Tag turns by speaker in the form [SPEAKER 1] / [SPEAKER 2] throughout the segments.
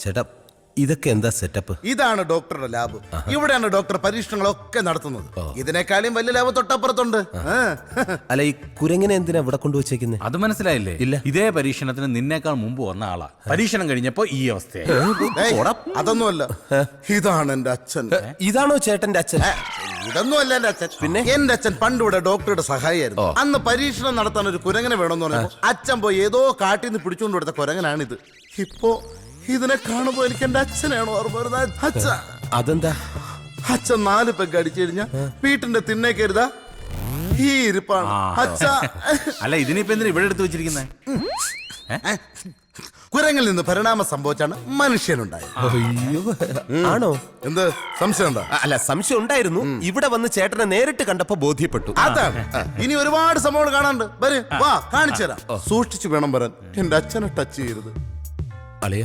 [SPEAKER 1] ചേട്ടാ ഇതൊക്കെ എന്താ സെറ്റപ്പ്?
[SPEAKER 2] ഇതാണ് ഡോക്ടറുടെ ലാബ്. ഇവിടെയാണ് ഡോക്ടർ പരീക്ഷണങ്ങളൊക്കെ നടത്തുന്നത്. ഇതിനേക്കാളും വലിയ ലാബ് തൊട്ടപ്പുറത്തുണ്ട്.
[SPEAKER 1] അല്ല ഈ കുരങ്ങനെ എന്തിനാ ഇവിടെ കൊണ്ടുവച്ചേക്കുന്നത്?
[SPEAKER 3] അത് മനസ്സിലായില്ലേ?
[SPEAKER 1] ഇല്ല.
[SPEAKER 3] ഇതേ പരീക്ഷണത്തിന് നിന്നേക്കാൾ മുമ്പ് വന്ന ആളാ. പരീക്ഷണം കഴിഞ്ഞപ്പോ ഈ അവസ്ഥയായി.
[SPEAKER 2] അതൊന്നുമല്ല, ഇതാണ് എന്റെ അച്ഛൻ.
[SPEAKER 1] ഇതാണോ ചേട്ടന്റെ അച്ഛൻ?
[SPEAKER 2] ഇതൊന്നുമല്ല എന്റെ അച്ഛൻ. പിന്നെ എന്റെ അച്ഛൻ പണ്ടിവിടെ ഡോക്ടറുടെ സഹായിയായിരുന്നു. അന്ന് പരീക്ഷണം നടത്താൻ ഒരു കുരങ്ങനെ വേണമെന്ന് പറഞ്ഞപ്പോ അച്ഛൻ പോയി ഏതോ കാട്ടിൽ നിന്ന് പിടിച്ചുകൊണ്ട് കൊടുത്ത കുരങ്ങനാണിത്. ഇപ്പോ ഇതിനെ കാണുമ്പോ എനിക്ക് എന്റെ അച്ഛനാണോ ഓർമ്മ വരുന്നത്? അച്ഛ
[SPEAKER 1] അതെന്താ?
[SPEAKER 2] അച്ഛൻ 4 പെഗ് അടിച്ചു കഴിഞ്ഞാ വീട്ടിന്റെ തിണ്ണേ കരുതാ ഈ ഇരിപ്പാണ് അച്ഛ.
[SPEAKER 3] അല്ല ഇതിനിപ്പോ എന്തിനാ ഇവിടെ എടുത്തു വെച്ചിരിക്കുന്നേ?
[SPEAKER 2] കുരങ്ങിൽ നിന്ന് പരിണാമം സംഭവിച്ചാണ് മനുഷ്യനുണ്ടായത്.
[SPEAKER 1] അയ്യോ, ആണോ?
[SPEAKER 2] എന്ത് സംശയം ഉണ്ടോ?
[SPEAKER 1] അല്ല സംശയം ഉണ്ടായിരുന്നു. ഇവിടെ വന്ന് ചേട്ടനെ നേരിട്ട് കണ്ടപ്പോ ബോധ്യപ്പെട്ടു.
[SPEAKER 2] അതാണ്. ഇനി ഒരുപാട് സംഭവങ്ങൾ കാണാനുണ്ട്. വരെ വാ കാണിച്ചു തരാം. സൂക്ഷിച്ചു വേണം വരാൻ. എന്റെ അച്ഛനെ ടച്ച് ചെയ്യരുത്.
[SPEAKER 1] അളിയ,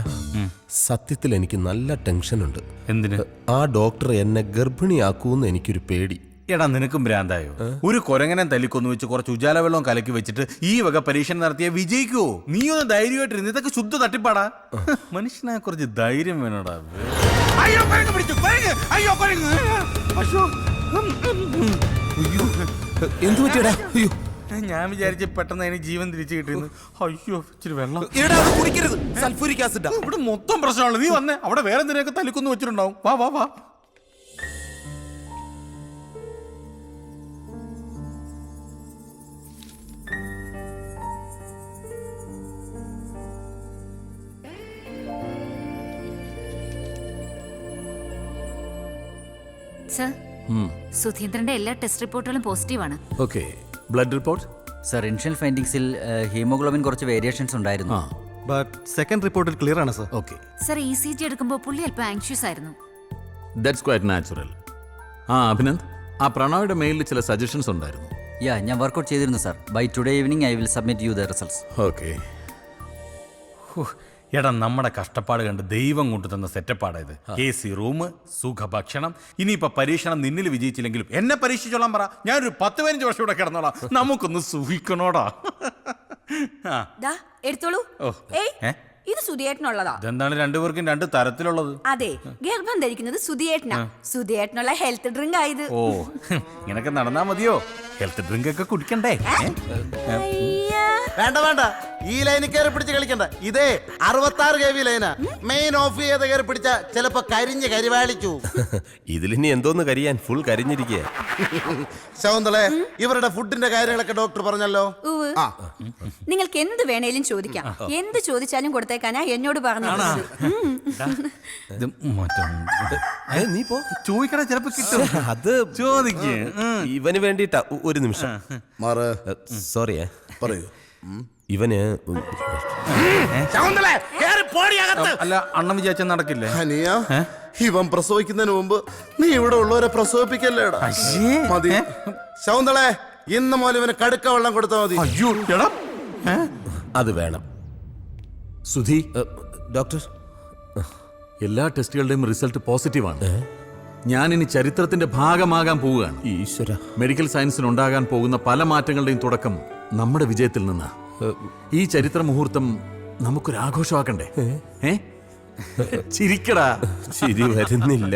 [SPEAKER 1] സത്യത്തിൽ എനിക്ക് നല്ല ടെൻഷനുണ്ട്.
[SPEAKER 3] എന്തിന്?
[SPEAKER 1] ആ ഡോക്ടർ എന്നെ ഗർഭിണിയാക്കൂന്ന് എനിക്കൊരു പേടി.
[SPEAKER 3] എടാ നിനക്കും ഭ്രാന്തായോ? ഒരു കൊരങ്ങനെ തല്ലിക്കൊന്നു വെച്ച് കുറച്ച് ഉജാല വെള്ളവും കലക്കി വെച്ചിട്ട് ഈ വക പരീക്ഷണം നടത്തിയ വിജയിക്കുവോ? നീ ഒന്ന് ധൈര്യമായിട്ടിരുന്ന്. ഇതൊക്കെ ശുദ്ധ തട്ടിപ്പാടാ. മനുഷ്യനെ കുറച്ച് ധൈര്യം വേണോടാ. അയ്യോ കൊരങ്ങ് പിടിച്ചു, കൊരങ്ങ്! അയ്യോ കൊരങ്ങ്! അയ്യോ
[SPEAKER 1] എന്തു പറ്റിയടാ? അയ്യോ,
[SPEAKER 3] ഞാൻ വിചാരിച്ച പെട്ടെന്ന് അതിന് ജീവൻ തിരിച്ചു കിട്ടിയെന്ന്. അയ്യോ ഇച്ചിരി വെള്ളം.
[SPEAKER 1] കുടിക്കരുത്, സൾഫൂരിക് ആസിഡാ.
[SPEAKER 3] ഇവിടെ മൊത്തം പ്രശ്നമാണ്. നീ വന്നേ, അവിടെ വേറെ എന്തിനൊക്കെ തല്ലിക്കൊന്നു വെച്ചിട്ടുണ്ടാവും. വാ വാ വാ.
[SPEAKER 4] സർ, സുധീന്ദ്രന്റെ എല്ലാ ടെസ്റ്റ് റിപ്പോർട്ടുകളും പോസിറ്റീവാണ്.
[SPEAKER 5] Okay, blood report?
[SPEAKER 6] Sir, initial ഫൈൻഡിങ്സിൽ ഹീമോഗ്ലോബിൻ കുറച്ച് വേരിയേഷൻസ് ഉണ്ടായിരുന്നു.
[SPEAKER 5] ബട്ട് സെക്കൻഡ് റിപ്പോർട്ടിൽ ക്ലിയർ ആണ് സർ. ഓക്കെ,
[SPEAKER 4] സർ ECG എടുക്കുമ്പോൾ പുള്ളി അല്പം ആങ്ഷ്യസ് ആയിരുന്നു.
[SPEAKER 5] That's quite natural. അഭിനന്ദ്, ആ പ്രണോയുടെ മെയിലിൽ ചില സജഷൻസ് ഉണ്ടായിരുന്നു.
[SPEAKER 6] ഞാൻ വർക്കൗട്ട് ചെയ്തിരുന്നു sir. By today evening I will submit you the results.
[SPEAKER 5] Okay.
[SPEAKER 3] എടാ നമ്മുടെ കഷ്ടപ്പാട് കണ്ട് ദൈവം കൊണ്ടുതന്ന സെറ്റപ്പാടായത്. AC room, സുഖഭക്ഷണം. ഇനിയിപ്പോ പരീക്ഷണം നിന്നിൽ വിജയിച്ചില്ലെങ്കിലും എന്നെ പരീക്ഷിച്ചോളാൻ പറ. ഞാനൊരു 10-15 വർഷം ഇവിടെ കിടന്നോളാം. നമുക്കൊന്ന് സുഖിക്കണോടാ.
[SPEAKER 7] എടുത്തോളൂ. ഇത് സുധിയേട്ടനുള്ളതാ.
[SPEAKER 3] ഇതെന്താണ് രണ്ടുപേർക്കും 2 തരത്തിലുള്ളത്?
[SPEAKER 7] അതെ, ഗർഭം ധരിക്കുന്നത് സുധിയേട്ടനാ. സുധിയേട്ടനുള്ള ഹെൽത്ത് ഡ്രിങ്ക് ആയത്.
[SPEAKER 3] ഓ, ഇങ്ങനൊക്കെ നടന്നാ മതിയോ? ഹെൽത്ത് ഡ്രിങ്ക് ഒക്കെ കുടിക്കണ്ടേ?
[SPEAKER 2] വേണ്ട വേണ്ട, ഈ ലൈനിൽ കയറി പിടിച്ച് കളിക്കണ്ട. ഇതേ 66 kV ലൈനാ. മെയിൻ ഓഫ് ചെയ്ത് കയറി പിടിച്ച ചിലപ്പോ കരിഞ്ഞ് കരിവാളിച്ചു.
[SPEAKER 1] ഇതിലിനി എന്തോന്ന് കരിയാൻ, ഫുൾ കരിഞ്ഞിരിക്കുക.
[SPEAKER 2] ശകുന്തളെ, ഇവരുടെ ഫുഡിന്റെ കാര്യങ്ങളൊക്കെ ഡോക്ടർ പറഞ്ഞല്ലോ.
[SPEAKER 7] നിങ്ങൾക്ക് എന്ത് വേണേലും ചോദിക്കാം. എന്ത് ചോദിച്ചാലും കൊടുത്തേക്കാനാ എന്നോട് പറഞ്ഞത്.
[SPEAKER 1] നീ പോ,
[SPEAKER 3] ചോദിക്കണ ചിലപ്പോ കിട്ടും.
[SPEAKER 1] അത്
[SPEAKER 3] ചോദിക്കേ.
[SPEAKER 1] ഇവന് വേണ്ടിട്ടാ. ഒരു നിമിഷം. സോറിയേ,
[SPEAKER 2] പറയൂ.
[SPEAKER 1] ഇവന്
[SPEAKER 3] അല്ല, അണ്ണൻ വിചാരിച്ച നടക്കില്ലേ?
[SPEAKER 2] ഹനിയ, ഇവൻ പ്രസവിക്കുന്നതിന് മുമ്പ് നീ ഇവിടെ ഉള്ളവരെ പ്രസവിപ്പിക്കല്ലേടാ. മതി ശകുന്തളെ, ഇന്ന് മുതൽ ഇവന് കടുക്ക വെള്ളം കൊടുത്താൽ മതി.
[SPEAKER 1] അത് വേണം. സുധി, ഡോക്ടർ,
[SPEAKER 5] എല്ലാ ടെസ്റ്റുകളുടെയും റിസൾട്ട് പോസിറ്റീവാണ്. ഞാനിനി ചരിത്രത്തിന്റെ ഭാഗമാകാൻ പോവുകയാണ്.
[SPEAKER 1] ഈശ്വര,
[SPEAKER 5] മെഡിക്കൽ സയൻസിന് ഉണ്ടാകാൻ പോകുന്ന പല മാറ്റങ്ങളുടെയും തുടക്കം നമ്മുടെ വിജയത്തിൽ നിന്ന്. ഈ ചരിത്ര മുഹൂർത്തം നമുക്കൊരാഘോഷമാക്കണ്ടേ? ചിരിക്കടാ.
[SPEAKER 1] ചിരി വരുന്നില്ല.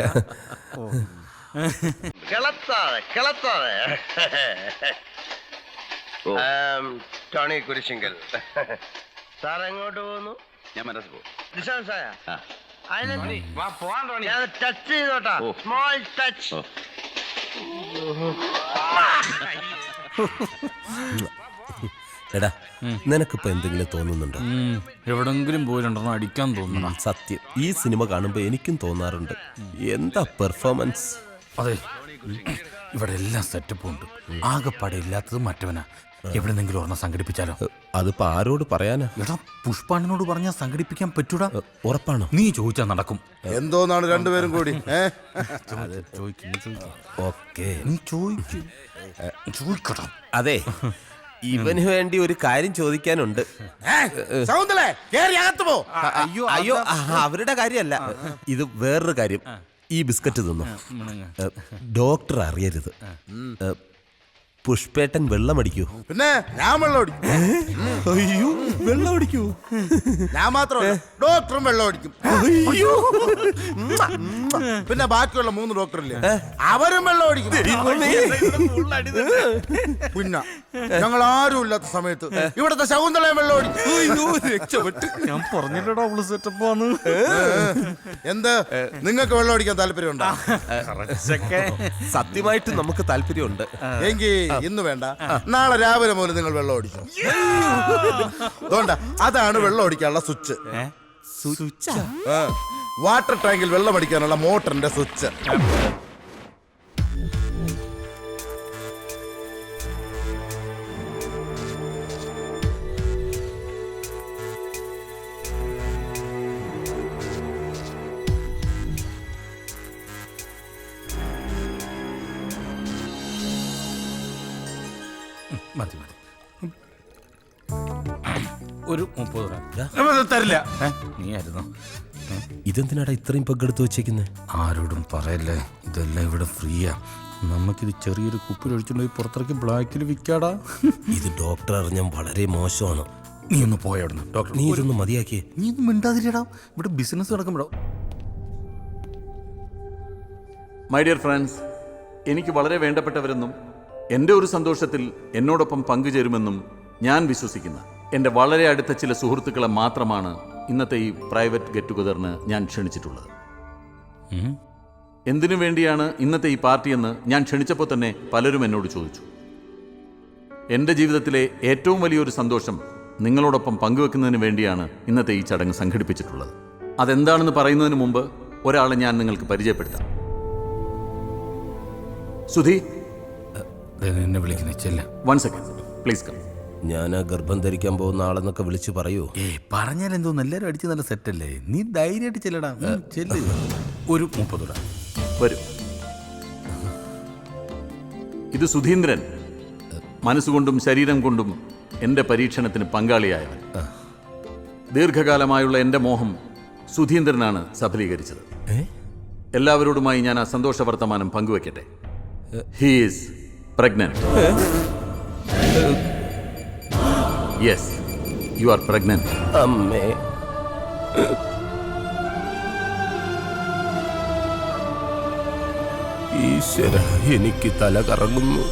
[SPEAKER 8] ടോണി കുരിശിങ്കൽ സാർ എങ്ങോട്ട് പോകുന്നു? ഞാൻ മനസ്സ് പോകും. ടച്ച് ചെയ്തോട്ടാ, സ്മോൾ ടച്ച്.
[SPEAKER 1] എടാ, നിനക്കിപ്പോ എന്തെങ്കിലും തോന്നുന്നുണ്ടോ?
[SPEAKER 3] എവിടെങ്കിലും പോയിട്ടുണ്ടോ അടിക്കാൻ തോന്നുന്നു.
[SPEAKER 1] സത്യം, ഈ സിനിമ കാണുമ്പോ എനിക്കും തോന്നാറുണ്ട്. എന്താ പെർഫോമൻസ്.
[SPEAKER 3] അതെ, ഇവിടെ എല്ലാം സെറ്റപ്പും ഉണ്ട്. ആകെപ്പാടെ ഇല്ലാത്തത് മറ്റവനാ. എവിടെന്നെങ്കിലും ഒരെണ്ണം സംഘടിപ്പിച്ചാലോ?
[SPEAKER 1] അതിപ്പോ ആരോട് പറയാനാ?
[SPEAKER 3] എടാ, പുഷ്പാണ്ണനോട് പറഞ്ഞാൽ സംഘടിപ്പിക്കാൻ പറ്റൂടാ.
[SPEAKER 1] ഉറപ്പാണോ?
[SPEAKER 3] നീ ചോദിച്ചാൽ നടക്കും.
[SPEAKER 2] എന്തോന്നാണ് രണ്ടുപേരും കൂടി?
[SPEAKER 1] ഓക്കെ,
[SPEAKER 3] നീ ചോദിക്കണം.
[SPEAKER 1] അതെ, ഇവന് വേണ്ടി ഒരു കാര്യം ചോദിക്കാനുണ്ട്.
[SPEAKER 2] ശകുന്തളെ, കേറി അകത്ത് പോ.
[SPEAKER 1] അയ്യോ, അവരുടെ കാര്യമല്ല, ഇത് വേറൊരു കാര്യം. ഈ ബിസ്ക്കറ്റ് തിന്നു. ഡോക്ടർ അറിയരുത്. പുഷ്പേട്ടൻ വെള്ളമടിക്കൂ?
[SPEAKER 2] പിന്നെ ഞാൻ വെള്ളം അടിക്കും.
[SPEAKER 1] അയ്യോ, വെള്ളമടിക്കൂ?
[SPEAKER 2] ഞാൻ മാത്രമല്ല, ഡോക്ടറും വെള്ളം അടിക്കും. പിന്നെ ബാക്കിയുള്ള 3 ഡോക്ടറില്ലേ, അവരും വെള്ളം അടിക്കും. പിന്നെ ഞങ്ങൾ ആരും ഇല്ലാത്ത സമയത്ത് ഇവിടുത്തെ ശകുന്തളയും വെള്ളം അടിക്കും.
[SPEAKER 1] രക്ഷപ്പെട്ട്.
[SPEAKER 3] ഞാൻ പറഞ്ഞില്ലടാ അവള് സെറ്റപ്പാന്ന്.
[SPEAKER 2] എന്ത്, നിങ്ങൾക്ക് വെള്ളം അടിക്കാൻ താല്പര്യമുണ്ടോ?
[SPEAKER 1] സത്യമായിട്ട് നമുക്ക് താല്പര്യമുണ്ട്.
[SPEAKER 2] എങ്കിൽ ഇന്ന് വേണ്ട, നാളെ രാവിലെ മുതൽ നിങ്ങൾ വെള്ളം അടിക്കും. അതുകൊണ്ടാ, അതാണ് വെള്ളം അടിക്കാനുള്ള സ്വിച്ച്. വാട്ടർ ടാങ്കിൽ വെള്ളം അടിക്കാനുള്ള മോട്ടറിന്റെ സ്വിച്ച്.
[SPEAKER 3] മതി മതി. ഒരു 30 രൂപ തരില്ല. നീ ആയിരുന്നോ?
[SPEAKER 1] ഇതെന്തിനാടാ ഇത്രയും പങ്കെടുത്ത് വെച്ചേക്കുന്നത്?
[SPEAKER 3] ആരോടും പറയല്ലേ, ഇതെല്ലാം ഇവിടെ ഫ്രീയാ. നമുക്കിത് ചെറിയൊരു കുപ്പിൽ ഒഴിച്ചുകൊണ്ട് പോയി പുറത്തിറക്കി ബ്ലാക്കിൽ വിൽക്കാടാ.
[SPEAKER 1] ഇത് ഡോക്ടർ അറിഞ്ഞാൽ വളരെ മോശമാണ്.
[SPEAKER 3] നീ ഒന്ന് പോയവിടുന്ന്. ഡോക്ടർ,
[SPEAKER 1] നീ ഇതൊന്ന് മതിയാക്കിയേ.
[SPEAKER 3] നീ ഒന്നും മിണ്ടാതിരിടാ, ഇവിടെ ബിസിനസ് നടക്കുമ്പോഴോ.
[SPEAKER 5] മൈ ഡിയർ ഫ്രണ്ട്സ്, എനിക്ക് വളരെ വേണ്ടപ്പെട്ടവരെന്നും എൻ്റെ ഒരു സന്തോഷത്തിൽ എന്നോടൊപ്പം പങ്കുചേരുമെന്നും ഞാൻ വിശ്വസിക്കുന്ന എൻ്റെ വളരെ അടുത്ത ചില സുഹൃത്തുക്കളെ മാത്രമാണ് ഇന്നത്തെ ഈ പ്രൈവറ്റ് ഗെറ്റ് ടുഗദറിന് ഞാൻ ക്ഷണിച്ചിട്ടുള്ളത്. എന്തിനു വേണ്ടിയാണ് ഇന്നത്തെ ഈ പാർട്ടിയെന്ന് ഞാൻ ക്ഷണിച്ചപ്പോൾ തന്നെ പലരും എന്നോട് ചോദിച്ചു. എൻ്റെ ജീവിതത്തിലെ ഏറ്റവും വലിയൊരു സന്തോഷം നിങ്ങളോടൊപ്പം പങ്കുവെക്കുന്നതിന് വേണ്ടിയാണ് ഇന്നത്തെ ഈ ചടങ്ങ് സംഘടിപ്പിച്ചിട്ടുള്ളത്. അതെന്താണെന്ന് പറയുന്നതിന് മുമ്പ് ഒരാളെ ഞാൻ നിങ്ങൾക്ക് പരിചയപ്പെടുത്താം. സുധി,
[SPEAKER 3] എന്നെ വിളിക്കുന്ന ചെല്ല.
[SPEAKER 5] 1 സെക്കൻഡ് പ്ലീസ് കം.
[SPEAKER 1] ഞാൻ ആ ഗർഭം ധരിക്കാൻ പോകുന്ന ആളെന്നൊക്കെ വിളിച്ച് പറയൂ.
[SPEAKER 3] പറഞ്ഞാൽ എന്തോന്ന്, എല്ലാവരും അടിച്ച് നല്ല സെറ്റല്ലേ. നീ ധൈര്യമായിട്ട് ചെല്ലടാ. ചെല്ല്. ഒരു 30 രൂപ.
[SPEAKER 5] വരൂ. ഇത് സുധീന്ദ്രൻ, മനസ്സുകൊണ്ടും ശരീരം കൊണ്ടും എൻ്റെ പരീക്ഷണത്തിന് പങ്കാളിയായവൻ. ദീർഘകാലമായുള്ള എൻ്റെ മോഹം സുധീന്ദ്രനാണ് സഫലീകരിച്ചത്. എല്ലാവരോടുമായി ഞാൻ ആ സന്തോഷ വർത്തമാനം പങ്കുവെക്കട്ടെ. He is pregnant. Yes, you are pregnant.
[SPEAKER 1] അമ്മേ, ഈശ്വര, എനിക്ക് തല കറങ്ങുന്നു.